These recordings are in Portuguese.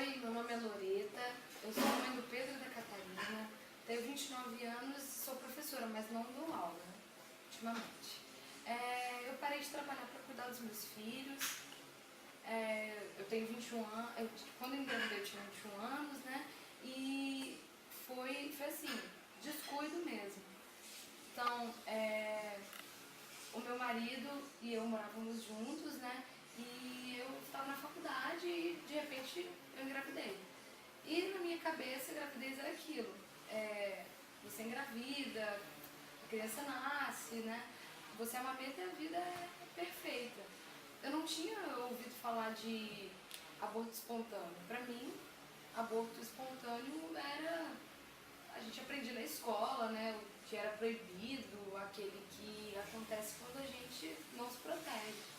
Oi, meu nome é Loreta, eu sou mãe do Pedro e da Catarina, tenho 29 anos, sou professora, mas não dou aula, ultimamente. Eu parei de trabalhar para cuidar dos meus filhos, eu tenho 21 anos, quando eu engravidei eu tinha 21 anos, né? E foi assim, descuido mesmo. Então, o meu marido e eu morávamos juntos, né? E eu estava na faculdade e de repente eu engravidei. E na minha cabeça a gravidez era aquilo. Você engravida, a criança nasce, né? Você amamenta e a vida é perfeita. Eu não tinha ouvido falar de aborto espontâneo. Para mim, aborto espontâneo era... A gente aprendia na escola, né? O que era proibido, aquele que acontece quando a gente não se protege.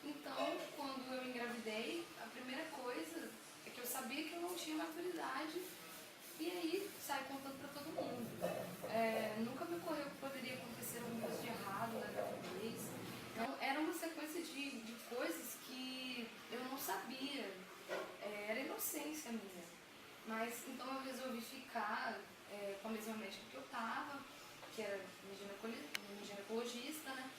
Então, quando eu engravidei, a primeira coisa é que eu sabia que eu não tinha maturidade e aí saí contando para todo mundo. Nunca me ocorreu que poderia acontecer alguma coisa de errado na gravidez. Então, era uma sequência de coisas que eu não sabia, era inocência minha. Mas então eu resolvi ficar com a mesma médica que eu estava, que era minha ginecologista, né?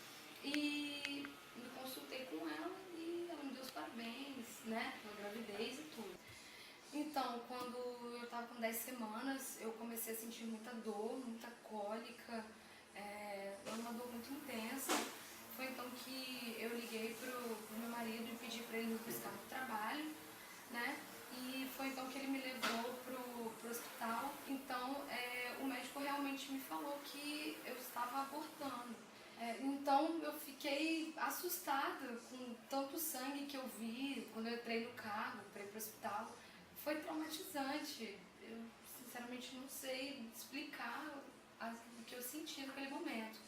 E me consultei com ela e ela me deu os parabéns, né? Pela gravidez e tudo. Então, quando eu estava com 10 semanas, eu comecei a sentir muita dor, muita cólica, uma dor muito intensa. Foi então que eu liguei pro meu marido e pedi para ele me buscar no trabalho, né? E foi então que ele me levou pro hospital. Então, o médico realmente me falou que eu estava abortando. Então, eu fiquei assustada com tanto sangue que eu vi quando eu entrei no carro para ir pro hospital. Foi traumatizante. Eu, sinceramente, não sei explicar o que eu senti naquele momento.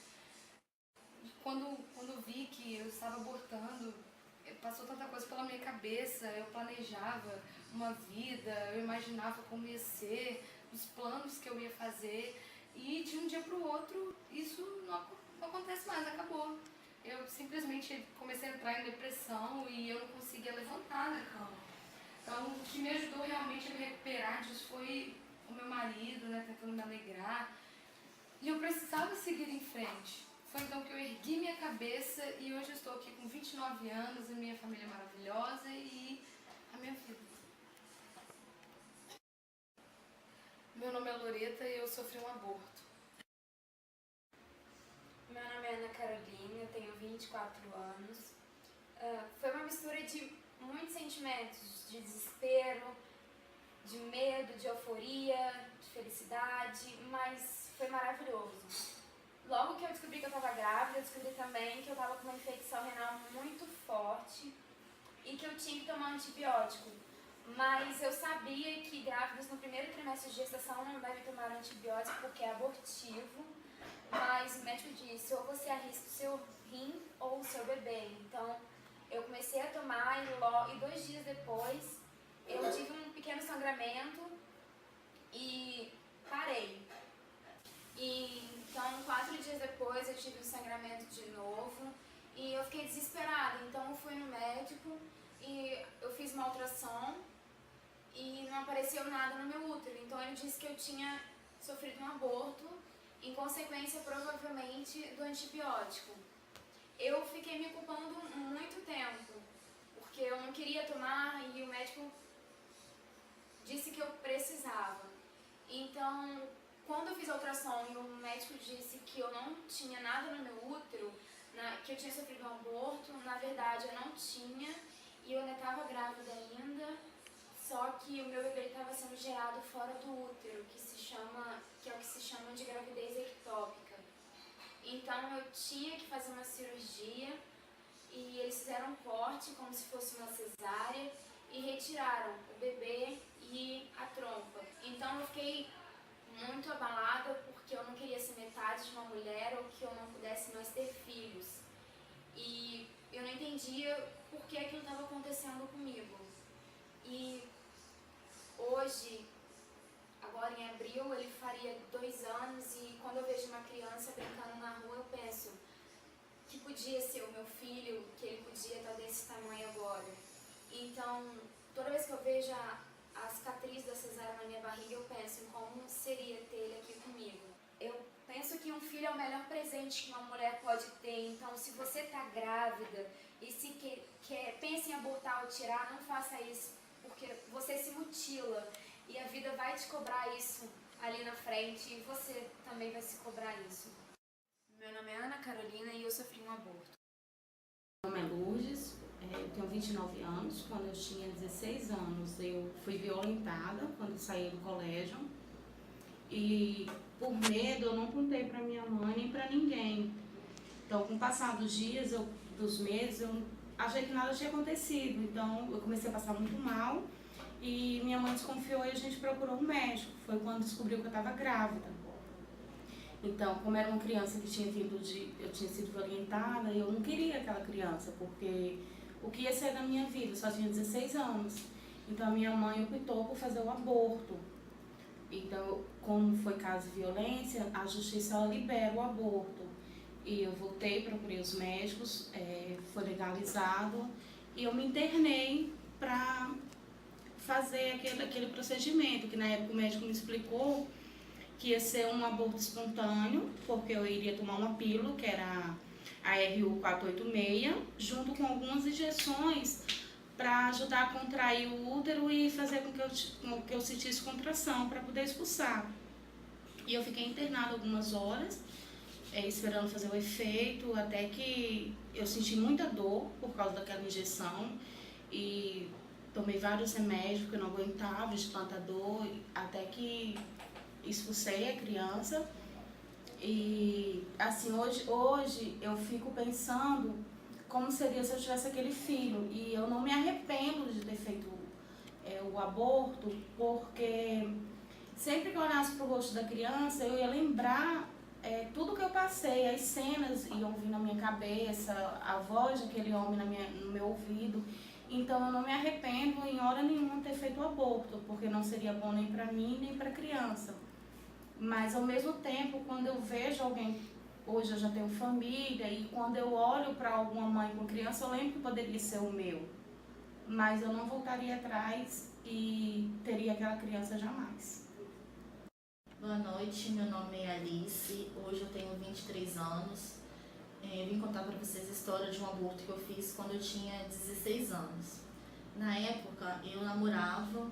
Quando eu vi que eu estava abortando, passou tanta coisa pela minha cabeça, eu planejava uma vida, eu imaginava como ia ser, os planos que eu ia fazer, e de um dia para o outro isso não acontece mais, acabou. Eu simplesmente comecei a entrar em depressão e eu não conseguia levantar da cama. Então, o que me ajudou realmente a me recuperar disso foi o meu marido, né, tentando me alegrar, e eu precisava seguir em frente. Foi então que eu ergui minha cabeça e hoje eu estou aqui com 29 anos, a minha família é maravilhosa e a minha vida. Meu nome é Loreta e eu sofri um aborto. Meu nome é Ana Carolina, eu tenho 24 anos. Foi uma mistura de muitos sentimentos, de desespero, de medo, de euforia, de felicidade, mas foi maravilhoso. Logo que eu descobri que eu estava grávida, eu descobri também que eu estava com uma infecção renal muito forte e que eu tinha que tomar antibiótico. Mas eu sabia que grávidas no primeiro trimestre de gestação não devem tomar antibiótico porque é abortivo. Mas o médico disse, ou você arrisca o seu rim ou o seu bebê. Então eu comecei a tomar e 2 dias depois eu tive um pequeno sangramento e parei. Então 4 dias depois eu tive um sangramento de novo e eu fiquei desesperada. Então eu fui no médico e eu fiz uma ultrassom e não apareceu nada no meu útero. Então ele disse que eu tinha sofrido um aborto, em consequência provavelmente do antibiótico. Eu fiquei me culpando muito tempo, porque eu não queria tomar e o médico disse que eu precisava. Então, quando eu fiz a ultrassom e o médico disse que eu não tinha nada no meu útero, que eu tinha sofrido um aborto, na verdade eu não tinha e eu ainda estava grávida ainda, só que o meu bebê estava sendo gerado fora do útero, que é o que se chama de gravidez ectópica. Então eu tinha que fazer uma cirurgia e eles fizeram um corte como se fosse uma cesárea e retiraram o bebê e a trompa. Então eu fiquei muito abalada porque eu não queria ser metade de uma mulher ou que eu não pudesse mais ter filhos. E eu não entendia por que aquilo estava acontecendo comigo. E hoje, agora em abril, ele faria 2 anos e quando eu vejo uma criança brincando na rua, eu penso que podia ser o meu filho, que ele podia estar desse tamanho agora. Então, toda vez que eu vejo a fiz da cesárea na minha barriga, eu penso em como seria ter ele aqui comigo. Eu penso que um filho é o melhor presente que uma mulher pode ter, então se você está grávida e se pensa em abortar ou tirar, não faça isso, porque você se mutila e a vida vai te cobrar isso ali na frente e você também vai se cobrar isso. Meu nome é Ana Carolina e eu sofri um aborto. Meu nome é Lourdes, eu tenho 29 anos. Quando eu tinha 16 anos, eu fui violentada quando eu saí do colégio. E por medo, eu não contei para minha mãe nem para ninguém. Então, com o passar dos dias, dos meses, eu achei que nada tinha acontecido. Então, eu comecei a passar muito mal e minha mãe desconfiou e a gente procurou um médico. Foi quando descobriu que eu estava grávida. Então, como era uma criança que eu tinha sido violentada, eu não queria aquela criança, porque o que ia ser da minha vida? Eu só tinha 16 anos. Então, a minha mãe optou por fazer o aborto. Então, como foi caso de violência, a justiça ela libera o aborto. E eu voltei, procurei os médicos, foi legalizado, e eu me internei para fazer aquele procedimento, que na época o médico me explicou que ia ser um aborto espontâneo, porque eu iria tomar uma pílula, que era a RU486, junto com algumas injeções para ajudar a contrair o útero e fazer com que eu sentisse contração para poder expulsar. E eu fiquei internada algumas horas, esperando fazer o efeito, até que eu senti muita dor por causa daquela injeção e tomei vários remédios porque eu não aguentava de tanta dor, até que expulsei a criança. E assim, hoje eu fico pensando como seria se eu tivesse aquele filho, e eu não me arrependo de ter feito o aborto, porque sempre que eu olhasse para o rosto da criança, eu ia lembrar tudo que eu passei, as cenas iam vir na minha cabeça, a voz daquele homem no meu ouvido. Então eu não me arrependo em hora nenhuma ter feito o aborto, porque não seria bom nem para mim nem para a criança. Mas ao mesmo tempo, quando eu vejo alguém, hoje eu já tenho família, e quando eu olho para alguma mãe com criança, eu lembro que poderia ser o meu. Mas eu não voltaria atrás e teria aquela criança jamais. Boa noite, meu nome é Alice, hoje eu tenho 23 anos. Eu vim contar para vocês a história de um aborto que eu fiz quando eu tinha 16 anos. Na época, eu namorava,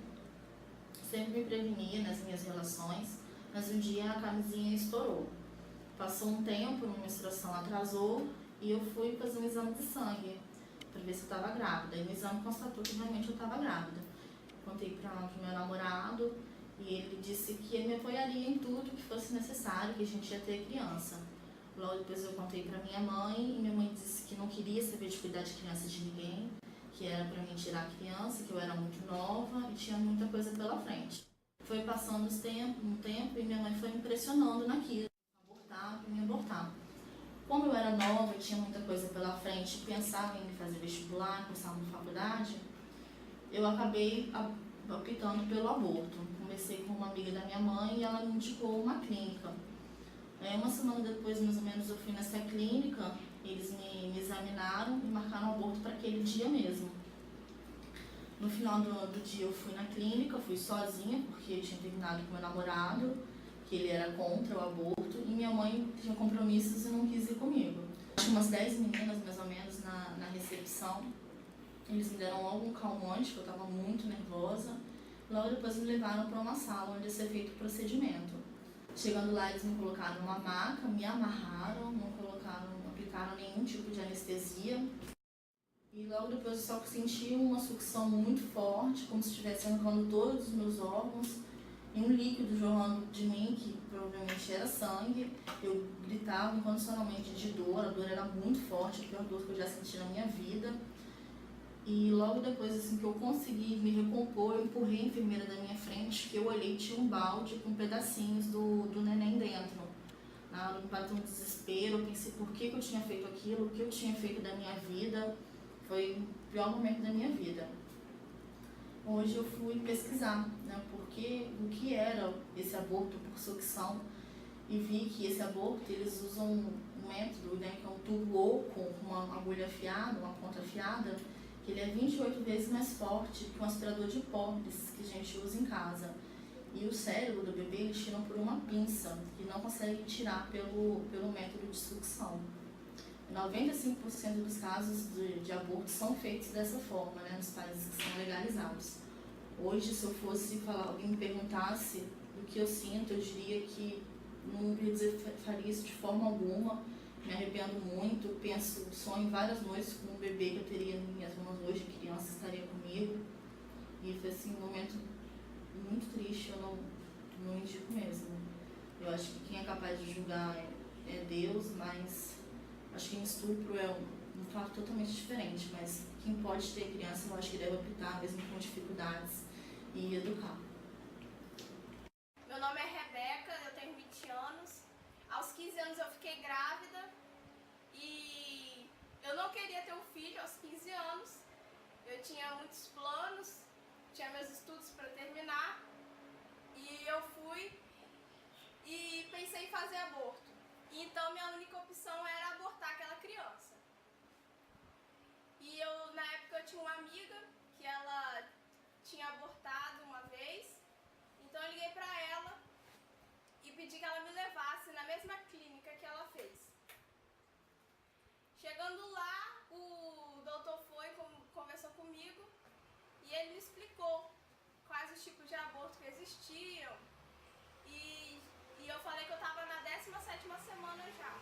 sempre me prevenia nas minhas relações, mas um dia a camisinha estourou. Passou um tempo, minha menstruação atrasou e eu fui fazer um exame de sangue para ver se eu estava grávida. E no exame constatou que realmente eu estava grávida. Contei para o meu namorado e ele disse que ele me apoiaria em tudo que fosse necessário, que a gente ia ter criança. Logo depois eu contei para minha mãe e minha mãe disse que não queria saber de cuidar de criança de ninguém, que era para mim tirar a criança, que eu era muito nova e tinha muita coisa pela frente. Foi passando um tempo e minha mãe foi me impressionando naquilo, para me abortar. Como eu era nova e tinha muita coisa pela frente, pensava em fazer vestibular, cursar uma faculdade, eu acabei optando pelo aborto. Comecei com uma amiga da minha mãe e ela me indicou uma clínica. Uma semana depois, mais ou menos, eu fui nessa clínica, eles me examinaram e marcaram o aborto para aquele dia mesmo. No final do dia eu fui na clínica, fui sozinha, porque eu tinha terminado com meu namorado, que ele era contra o aborto, e minha mãe tinha compromissos e não quis ir comigo. Tinha umas 10 meninas, mais ou menos, na recepção. Eles me deram logo um calmante, que eu estava muito nervosa. Logo depois me levaram para uma sala onde ia ser feito o procedimento. Chegando lá, eles me colocaram numa maca, me amarraram, não aplicaram nenhum tipo de anestesia. E logo depois eu só senti uma sucção muito forte, como se estivesse arrancando todos os meus órgãos, e um líquido jorrando de mim, que provavelmente era sangue. Eu gritava incondicionalmente de dor, a dor era muito forte, a pior dor que eu já senti na minha vida. E logo depois, assim, que eu consegui me recompor, eu empurrei a enfermeira da minha frente, que eu olhei e tinha um balde com pedacinhos do neném dentro. Na hora me bateu um desespero, eu pensei por que eu tinha feito aquilo, o que eu tinha feito da minha vida. Foi o pior momento da minha vida. Hoje eu fui pesquisar, né, o que era esse aborto por sucção, e vi que esse aborto, eles usam um método, né, que é um tubo oco com uma agulha afiada, uma ponta afiada, que ele é 28 vezes mais forte que um aspirador de pó que a gente usa em casa. E o cérebro do bebê eles tiram por uma pinça, que não consegue tirar pelo método de sucção. 95% dos casos de aborto são feitos dessa forma, né, nos países que são legalizados. Hoje, se eu fosse falar, alguém me perguntasse o que eu sinto, eu diria que não faria isso de forma alguma. Me arrependo muito, sonho várias noites com um bebê que eu teria em minhas mãos hoje, criança estaria comigo. E foi assim, um momento muito triste, eu não indico mesmo. Eu acho que quem é capaz de julgar é Deus, mas acho que em estupro é um fato totalmente diferente, mas quem pode ter criança, eu acho que deve optar, mesmo com dificuldades, e educar. Meu nome é Rebeca, eu tenho 20 anos. Aos 15 anos eu fiquei grávida e eu não queria ter um filho aos 15 anos. Eu tinha muitos planos, tinha meus estudos para terminar e eu fui e pensei em fazer aborto. Então minha única opção era abortar aquela criança. E na época eu tinha uma amiga que ela tinha abortado uma vez, então eu liguei para ela e pedi que ela me levasse na mesma clínica que ela fez. Chegando lá, o doutor conversou comigo e ele me explicou quais os tipos de aborto que existiam e eu falei que eu estava na 17ª semana já.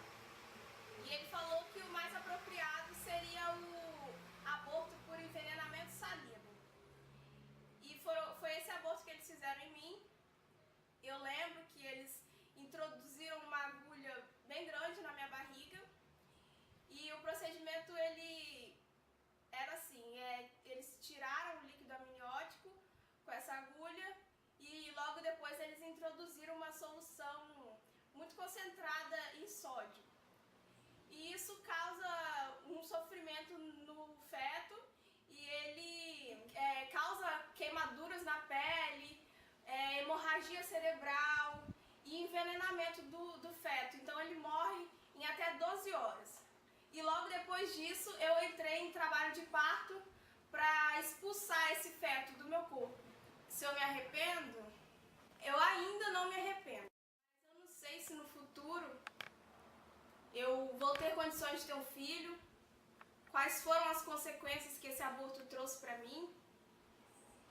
E ele falou que o mais apropriado seria o aborto por envenenamento salino. E foi esse aborto que eles fizeram em mim. Eu lembro que eles introduziram uma agulha bem grande na minha barriga e o procedimento ele era assim, eles tiraram o líquido amniótico com essa agulha e logo depois eles introduziram uma solução muito concentrada em sódio. E isso causa um sofrimento no feto e ele causa queimaduras na pele, hemorragia cerebral e envenenamento do feto. Então ele morre em até 12 horas. E logo depois disso eu entrei em trabalho de parto para expulsar esse feto do meu corpo. Se eu me arrependo? Eu ainda não me arrependo. Mas eu não sei se no futuro eu vou ter condições de ter um filho, quais foram as consequências que esse aborto trouxe para mim.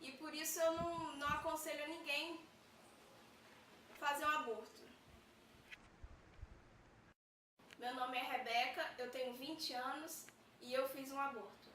E por isso eu não aconselho a ninguém fazer um aborto. Meu nome é Rebeca, eu tenho 20 anos e eu fiz um aborto.